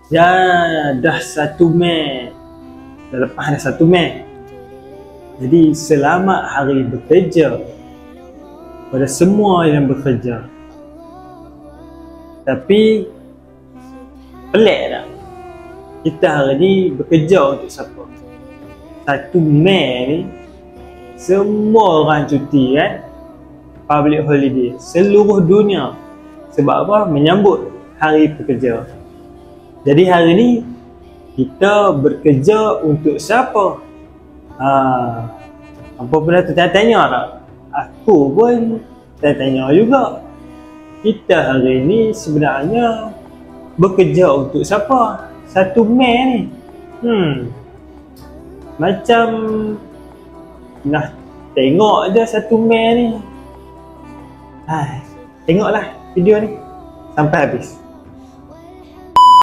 Ya, dah 1 Mei. Dah lepas dah 1 Mei. Jadi selamat hari bekerja pada semua yang bekerja. Tapi pelik tak? Kita hari ni bekerja untuk siapa? 1 Mei ni semua orang cuti kan? Public holiday seluruh dunia. Sebab apa? Menyambut hari pekerja. Jadi hari ni kita bekerja untuk siapa? Apa pernah tanya tak? Aku pun tanya juga. Kita hari ni sebenarnya bekerja untuk siapa? 1 Mei ni. Macam nak tengok je 1 Mei ni. Tengoklah video ni sampai habis.